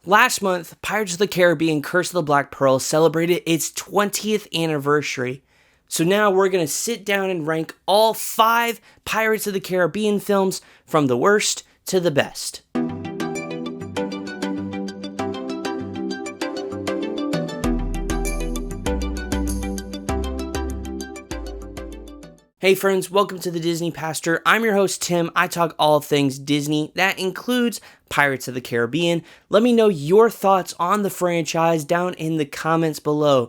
Last month, Pirates of the Caribbean Curse of the Black Pearl celebrated its 20th anniversary. So now we're going to sit down and rank all 5 Pirates of the Caribbean films from the worst to the best. Hey friends, welcome to the Disney Pastor. I'm your host Tim. I talk all things Disney. That includes Pirates of the Caribbean. Let me know your thoughts on the franchise down in the comments below.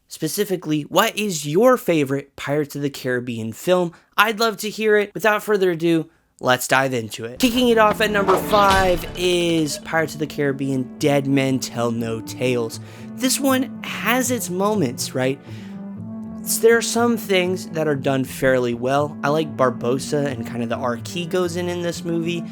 Specifically, what is your favorite Pirates of the Caribbean film? I'd love to hear it. Without further ado, let's dive into it. Kicking it off at number 5 is Pirates of the Caribbean Dead Men Tell No Tales. This one has its moments, right? There are some things that are done fairly well. I like Barbossa and kind of the arc he goes in this movie.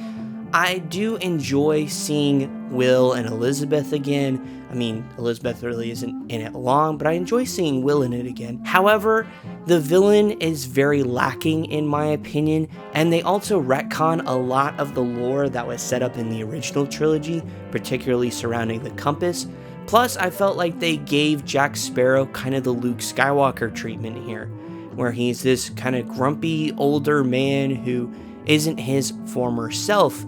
I do enjoy seeing Will and Elizabeth again. I mean, Elizabeth really isn't in it long, but I enjoy seeing Will in it again. However, the villain is very lacking in my opinion, and they also retcon a lot of the lore that was set up in the original trilogy, particularly surrounding the compass. Plus, I felt like they gave Jack Sparrow kind of the Luke Skywalker treatment here, where he's this kind of grumpy older man who isn't his former self.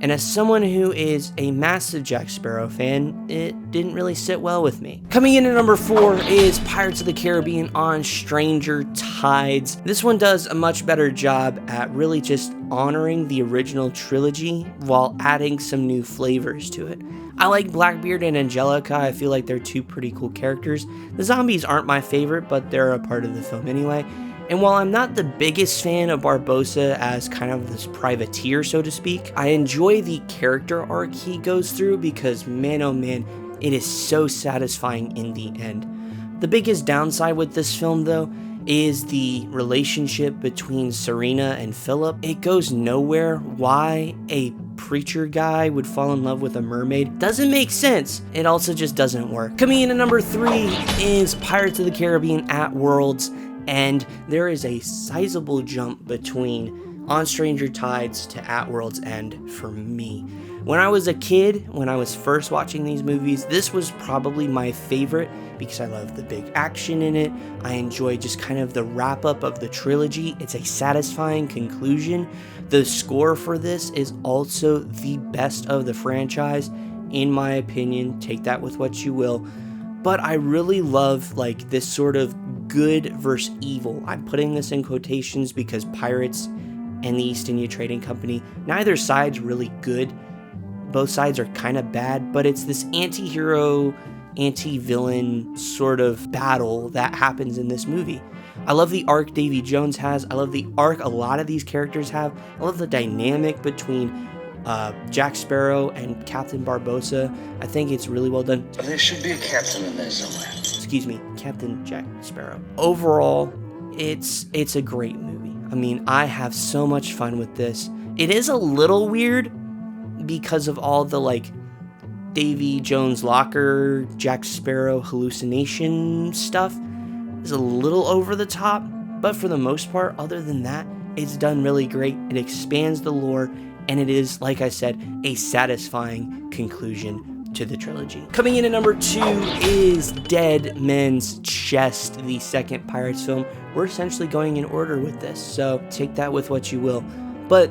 And as someone who is a massive Jack Sparrow fan, it didn't really sit well with me. Coming in at number 4 is Pirates of the Caribbean on Stranger Tides. This one does a much better job at really just honoring the original trilogy while adding some new flavors to it. I like Blackbeard and Angelica. I feel like they're 2 pretty cool characters. The zombies aren't my favorite, but they're a part of the film anyway. And while I'm not the biggest fan of Barbossa as kind of this privateer, so to speak, I enjoy the character arc he goes through because, man oh man, it is so satisfying in the end. The biggest downside with this film, though, is the relationship between Serena and Philip. It goes nowhere. Why a preacher guy would fall in love with a mermaid doesn't make sense. It also just doesn't work. Coming in at number 3 is Pirates of the Caribbean at World's End. There is a sizable jump between On Stranger Tides to At World's End for me. When I was a kid, when I was first watching these movies, this was probably my favorite because I love the big action in it. I enjoy just kind of the wrap up of the trilogy. It's a satisfying conclusion. The score for this is also the best of the franchise, in my opinion. Take that with what you will. But I really love like this sort of good versus evil. I'm putting this in quotations because Pirates and the East India Trading Company, neither side's really good. Both sides are kind of bad, but it's this anti-hero, anti-villain sort of battle that happens in this movie. I love the arc Davy Jones has. I love the arc a lot of these characters have. I love the dynamic between Jack Sparrow and Captain Barbossa. I think it's really well done. There should be a captain in there somewhere. Excuse me, Captain Jack Sparrow. Overall, it's a great movie. I mean, I have so much fun with this. It is a little weird because of all the like Davy Jones locker, Jack Sparrow hallucination stuff. It's a little over the top, but for the most part, other than that, it's done really great. It expands the lore, and it is, like I said, a satisfying conclusion to the trilogy. Coming in at number 2 is Dead Men's Chest, the second Pirates film. We're essentially going in order with this, so take that with what you will. But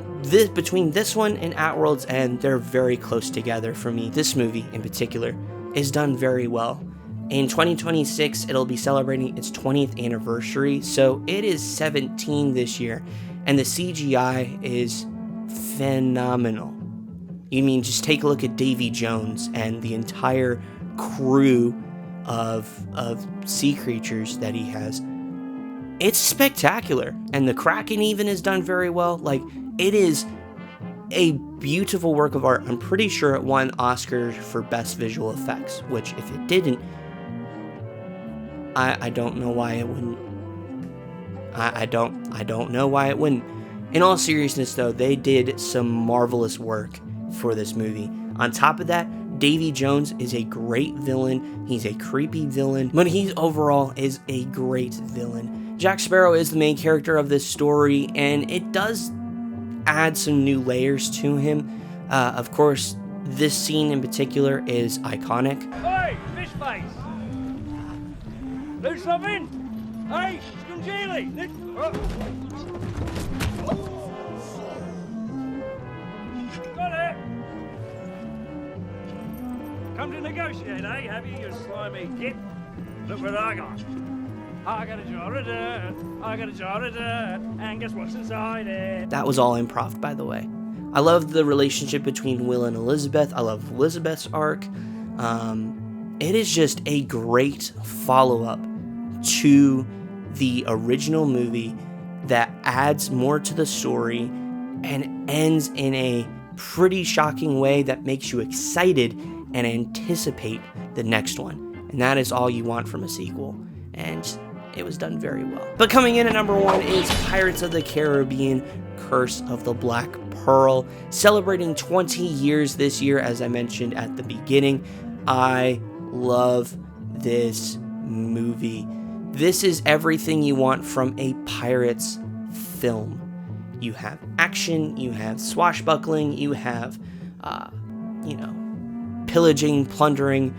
between this one and At World's End, they're very close together for me. This movie, in particular, is done very well. In 2026, it'll be celebrating its 20th anniversary, so it is 17 this year, and the CGI is phenomenal. You mean just take a look at Davy Jones and the entire crew of sea creatures that he has. It's spectacular, and the Kraken even is done very well. Like, it is a beautiful work of art. I'm pretty sure it won Oscar for Best Visual Effects, which if it didn't, I don't know why it wouldn't. I don't know why it wouldn't. In all seriousness, though, they did some marvelous work for this movie. On top of that, Davy Jones is a great villain. He's a creepy villain, but he overall is a great villain. Jack Sparrow is the main character of this story, and it does add some new layers to him. Of course, This scene in particular is iconic. Hey, fish face! Do something! Hey, Scungili! Got it! Come to negotiate, eh? Have you, you slimy git? Look what I got. I got a jar of dirt, I got a jar of dirt, and guess what's inside it? That was all improv, by the way. I love the relationship between Will and Elizabeth. I love Elizabeth's arc. It is just a great follow-up to the original movie that adds more to the story and ends in a pretty shocking way that makes you excited and anticipate the next one. And that is all you want from a sequel. And it was done very well. But coming in at number 1 is Pirates of the Caribbean: Curse of the Black Pearl, celebrating 20 years this year, as I mentioned at the beginning. I love this movie. This is everything you want from a pirates film. You have action, you have swashbuckling, you have, pillaging, plundering,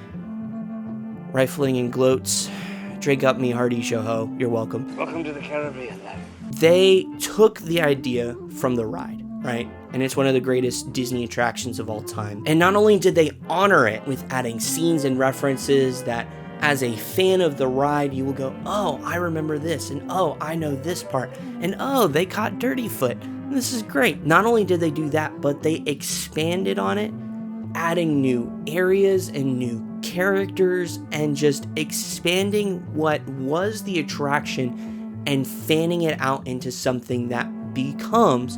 rifling, and gloats. Drink up me hearty show-ho. You're welcome. Welcome to the Caribbean, then. They took the idea from the ride, right? And it's one of the greatest Disney attractions of all time. And not only did they honor it with adding scenes and references that, as a fan of the ride, you will go, oh, I remember this, and oh, I know this part, and oh, they caught Dirtyfoot. This is great. Not only did they do that, but they expanded on it, adding new areas and new characters, and just expanding what was the attraction and fanning it out into something that becomes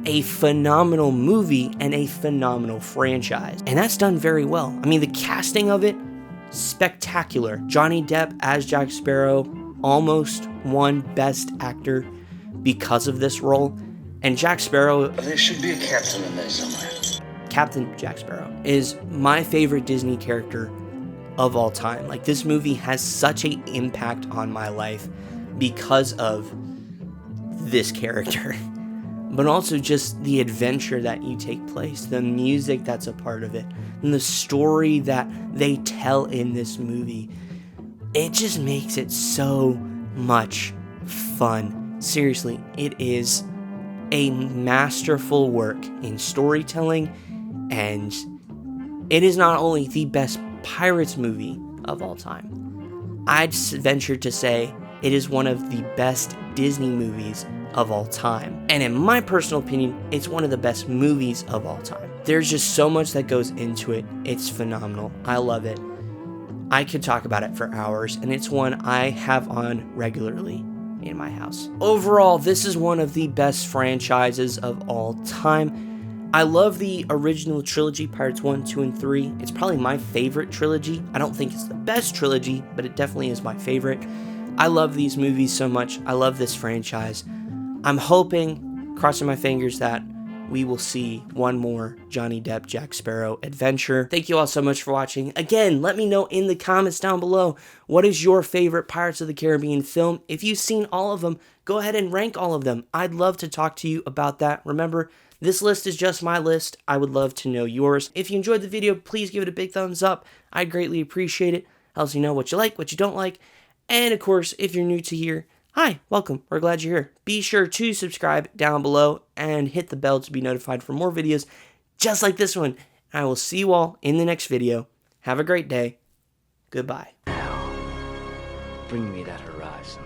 a phenomenal movie and a phenomenal franchise. And that's done very well. I mean, the casting of it, spectacular. Johnny Depp as Jack Sparrow almost won Best Actor because of this role. And Jack Sparrow... There should be a captain in there somewhere. Captain Jack Sparrow is my favorite Disney character of all time. Like, this movie has such an impact on my life because of this character. But also just the adventure that you take place, the music that's a part of it, and the story that they tell in this movie. It just makes it so much fun. Seriously, it is a masterful work in storytelling, and it is not only the best Pirates movie of all time. I'd venture to say it is one of the best Disney movies of all time. And in my personal opinion, it's one of the best movies of all time. There's just so much that goes into it. It's phenomenal. I love it. I could talk about it for hours, and it's one I have on regularly in my house. Overall, this is one of the best franchises of all time. I love the original trilogy, Pirates 1, 2, and 3. It's probably my favorite trilogy. I don't think it's the best trilogy, but it definitely is my favorite. I love these movies so much. I love this franchise. I'm hoping, crossing my fingers, that we will see one more Johnny Depp Jack Sparrow adventure. Thank you all so much for watching. Again, let me know in the comments down below, what is your favorite Pirates of the Caribbean film? If you've seen all of them, go ahead and rank all of them. I'd love to talk to you about that. Remember, this list is just my list. I would love to know yours. If you enjoyed the video, please give it a big thumbs up. I'd greatly appreciate it. Helps me know what you like, what you don't like. And of course, if you're new to here, hi, welcome. We're glad you're here. Be sure to subscribe down below and hit the bell to be notified for more videos just like this one. I will see you all in the next video. Have a great day. Goodbye. Bring me that horizon.